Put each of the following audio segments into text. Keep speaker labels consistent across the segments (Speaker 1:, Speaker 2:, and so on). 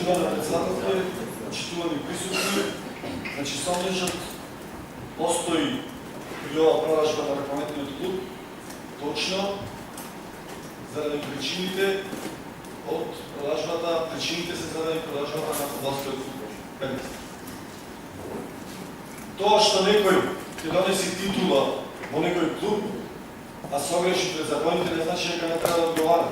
Speaker 1: Поштована председателите, почитувани присутни, значи Сонечот постои при ова продажба на ръководниот клуб, точно заради причините од продажбата, причините се заради продажбата на фудбалскиот клуб. Тоа што некој ќе донеси титула во некој клуб, а се огреши пред законите, не значи дека не треба да одговара.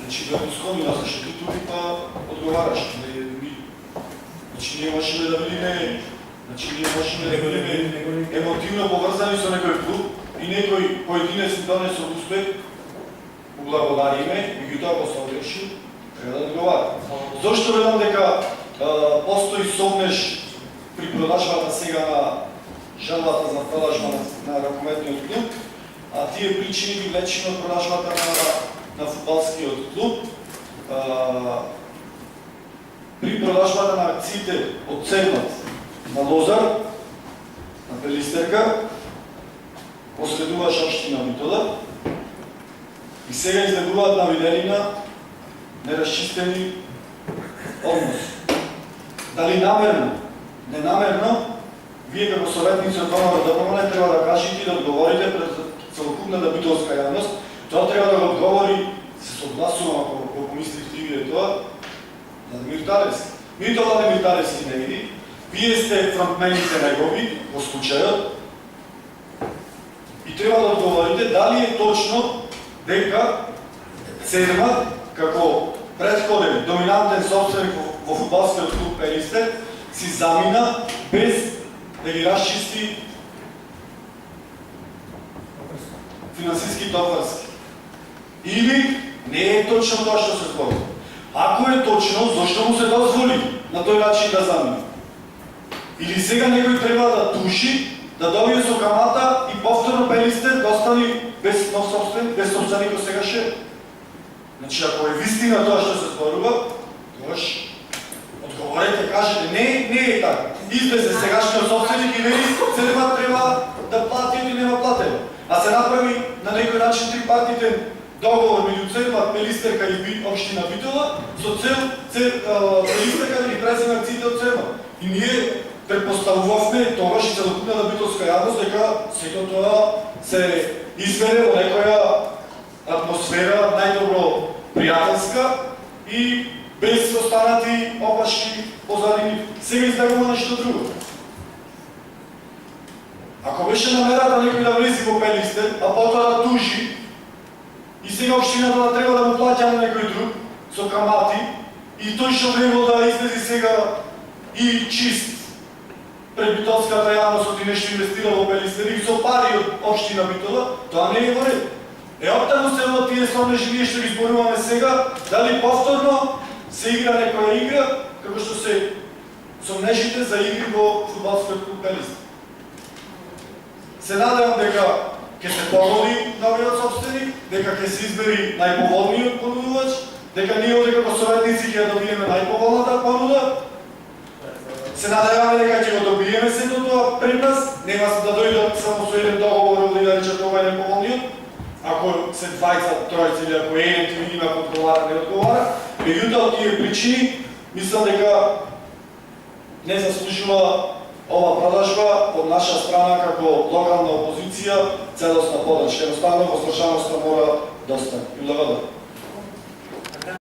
Speaker 1: Значи, Берлускони носеше титули, па одговараш. Значи, ние можеме да видиме, емотивно поврзани со некој клуб и некој поединец донесол успех, благодариме, меѓутоа ако се огреши, треба да одговара. Зошто велам дека постои сомнеж при продажбата сега на жалбата за продажба на ръководниот клуб, а тие причини ги влечени од продажбата на фудбалскиот клуб. При продажбата на акциите од Цермат на Лозар, на Пелистерка, последуваше општина Битола и сега излегуваат на виделина неразчистени односи. Дали намерно, ненамерно, вие како советници од ВМРО ДПМН треба да кажете и да одговорите пред целокупната битолска јавност. Тоа треба да го одговори, се согласувам ако го помислите и вие тоа, Владимир Талевски. Меѓутоа Владимир Талевски не види. Вие сте фронтмените негови во случајот и треба да одговорите дали е точно дека Цермат како претходен доминантен собственик во фудбалскиот клуб Пелистер си замина без да ги расчисти финансиски обврски. Или не е точно тоа што се збори. Ако е точно, зошто му се дозволи на тој начин да замине? Или сега некој треба да туши, да добие со камата и повторно Пелистер да остани без нов собственик, без собственик од сегаше? Значи, ако е вистина тоа што се зборува, тогаш одговорете, кажете, не е така. Излезе сегашниот собственик и вели, Цермат треба да плати или нема платено. А се направи на некој начин трипартитен договор меѓу Цермат, Пелистерка и општина Битола со цел Пелистерка да ги преземе акциите од Цермат. И ние предпоставувавме тогаш и целокупната битолска јавност дека сето тоа се изведе во некоја атмосфера најдобро пријателска и без останати опашки позадини. Сега избегува нешто друго. Ако беше намерата некој да влези во Пелистер, а потоа да тужи, и сега општината да треба да му плаќа на некој друг со камати, и тој што требал да излези сега и чист пред битолската јавност и нешто инвестира во Пелистер и со пари од општина Битола, тоа не е во ред. Оттаму се во тие сомнежи ние што ги зборуваме сега, дали повторно се игра некоја игра, како што се сомнежите за игри во фудбалскиот клуб Пелистер. Се надевам дека ќе се погоди новиот собственик, дека ќе се избери најповолниот понудувач, дека ние овде како советници ќе ја добиеме најповолната понуда. Се надеваме дека ќе го добиеме сето тоа пред нас, нема да дојдат само со еден договор овде да речат ова е најповолниот. Ако се двајца, тројца или ако еден ти видиме ако одговара, не одговара. Меѓутоа, тие причини, мислам дека не заслужува ова продажба од наша страна како локална опозиција целосна подршка. Едноставно, возвршаноста мора да остане.